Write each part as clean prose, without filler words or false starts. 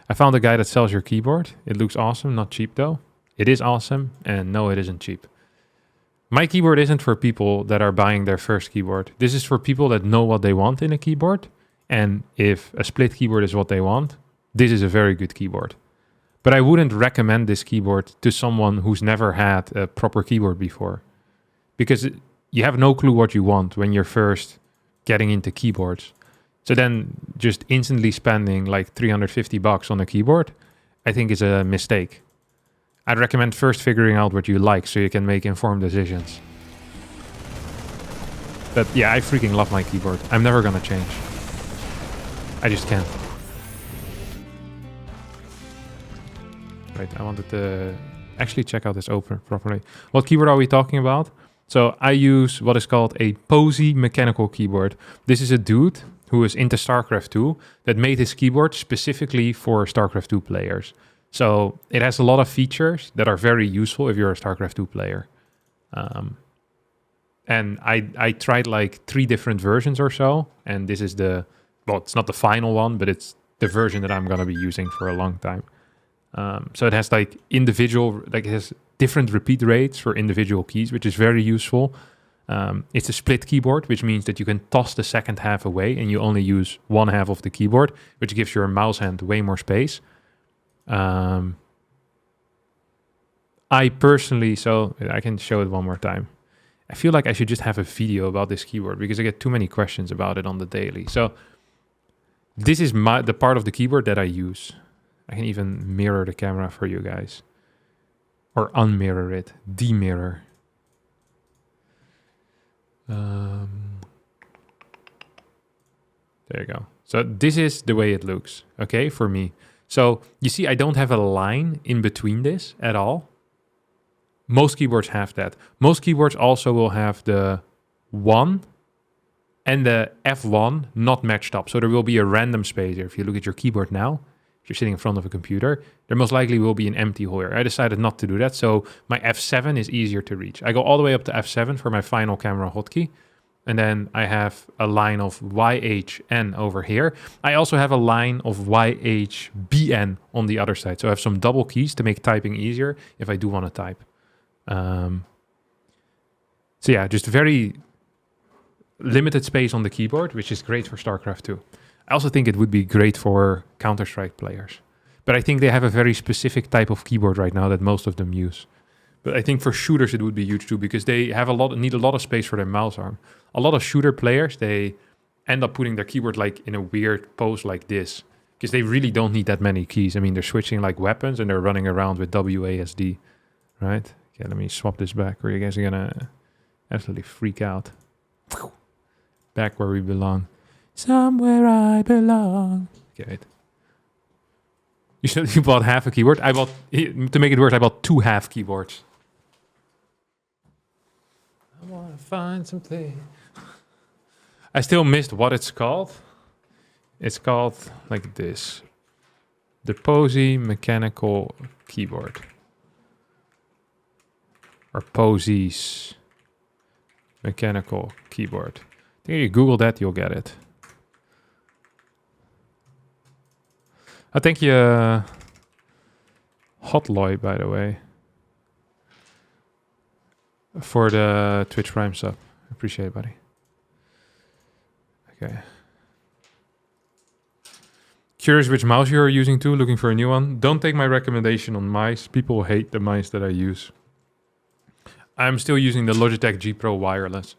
I found a guy that sells your keyboard. It looks awesome, not cheap though. It is awesome, and no, it isn't cheap. My keyboard isn't for people that are buying their first keyboard. This is for people that know what they want in a keyboard, and if a split keyboard is what they want, this is a very good keyboard. But I wouldn't recommend this keyboard to someone who's never had a proper keyboard before, because you have no clue what you want when you're first getting into keyboards. So then just instantly spending like $350 on a keyboard, I think is a mistake. I'd recommend first figuring out what you like so you can make informed decisions. But yeah, I freaking love my keyboard. I'm never gonna change. I just can't. Wait, I wanted to actually check out this open properly. What keyboard are we talking about? So I use what is called a Posey mechanical keyboard. This is a dude who is into StarCraft 2 that made his keyboard specifically for StarCraft 2 players. So it has a lot of features that are very useful if you're a StarCraft 2 player. And I tried like 3 different versions or so, and this is the, well, it's not the final one, but it's the version that I'm gonna be using for a long time. So it has like individual, like it has different repeat rates for individual keys, which is very useful. It's a split keyboard, which means that you can toss the second half away and you only use one half of the keyboard, which gives your mouse hand way more space. I personally, so I can show it one more time. I feel like I should just have a video about this keyboard because I get too many questions about it on the daily. So this is the part of the keyboard that I use. I can even mirror the camera for you guys. Or unmirror it. Demirror. There you go. So this is the way it looks, okay, for me. So you see, I don't have a line in between this at all. Most keyboards have that. Most keyboards also will have the 1 and the F1 not matched up. So there will be a random space here. If you look at your keyboard now, if you're sitting in front of a computer, there most likely will be an empty hole here. I decided not to do that, so my F7 is easier to reach. I go all the way up to F7 for my final camera hotkey, and then I have a line of YHN over here. I also have a line of YHBN on the other side, so I have some double keys to make typing easier if I do want to type. So yeah, just very limited space on the keyboard, which is great for StarCraft 2. I also think it would be great for Counter-Strike players. But I think they have a very specific type of keyboard right now that most of them use. But I think for shooters it would be huge too, because they have need a lot of space for their mouse arm. A lot of shooter players, they end up putting their keyboard like in a weird pose like this, because they really don't need that many keys. I mean, they're switching like weapons and they're running around with WASD, right? Okay, let me swap this back, or you guys are gonna absolutely freak out. Back where we belong. Somewhere I belong. Okay. You bought half a keyboard. I bought, to make it worse, I bought 2 half keyboards. I want to find something. I still missed what it's called. It's called like this. The Posey mechanical keyboard. Or Posey's mechanical keyboard. I think if you Google that, you'll get it. I thank you, Hotloy, by the way, for the Twitch Prime sub. Appreciate it, buddy. Okay. Curious which mouse you're using too, looking for a new one. Don't take my recommendation on mice. People hate the mice that I use. I'm still using the Logitech G Pro wireless.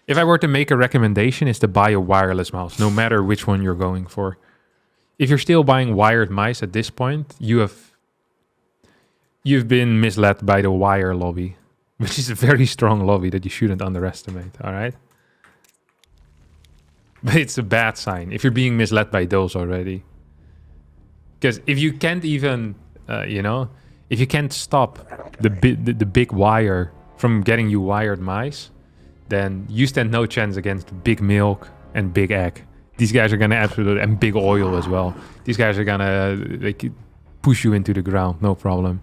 If I were to make a recommendation, it's to buy a wireless mouse, no matter which one you're going for. If you're still buying wired mice at this point, you've been misled by the wire lobby, which is a very strong lobby that you shouldn't underestimate, all right? But it's a bad sign if you're being misled by those already. Because if you can't even, if you can't stop the big wire from getting you wired mice, then you stand no chance against Big Milk and Big Egg. These guys are gonna absolutely, and Big Oil as well. These guys are gonna push you into the ground, no problem.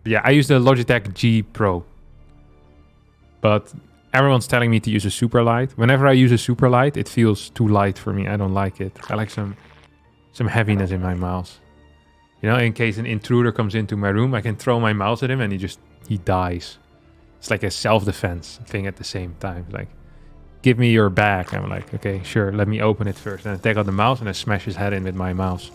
Yeah, I use the Logitech G Pro. But everyone's telling me to use a super light. Whenever I use a super light, it feels too light for me. I don't like it. I like some some heaviness in my mouse. You know, in case an intruder comes into my room, I can throw my mouse at him and he dies. It's like a self-defense thing at the same time. Like, give me your bag. I'm like, okay, sure, let me open it first. And I take out the mouse and I smash his head in with my mouse.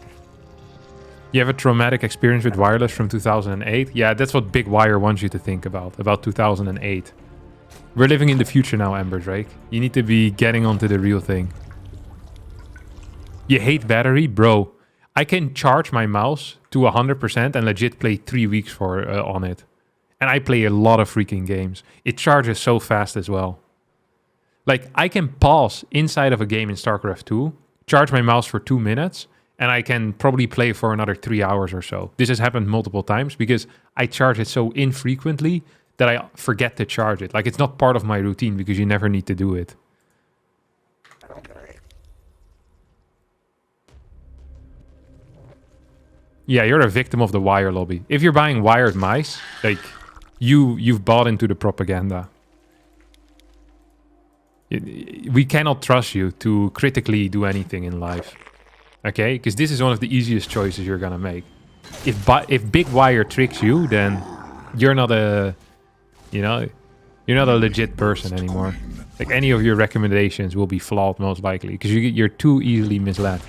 You have a traumatic experience with wireless from 2008? Yeah, that's what Big Wire wants you to think about 2008. We're living in the future now, Ember Drake. You need to be getting onto the real thing. You hate battery? Bro, I can charge my mouse to 100% and legit play 3 weeks on it. And I play a lot of freaking games. It charges so fast as well. Like, I can pause inside of a game in StarCraft 2, charge my mouse for 2 minutes, and I can probably play for another 3 hours or so. This has happened multiple times because I charge it so infrequently that I forget to charge it. Like, it's not part of my routine because you never need to do it. Yeah, you're a victim of the wire lobby. If you're buying wired mice, like, you've bought into the propaganda. We cannot trust you to critically do anything in life. Okay? Because this is one of the easiest choices you're gonna make. If Big Wire tricks you, then you're not a... You know, you're not a legit person anymore. Like, any of your recommendations will be flawed most likely because you're too easily misled.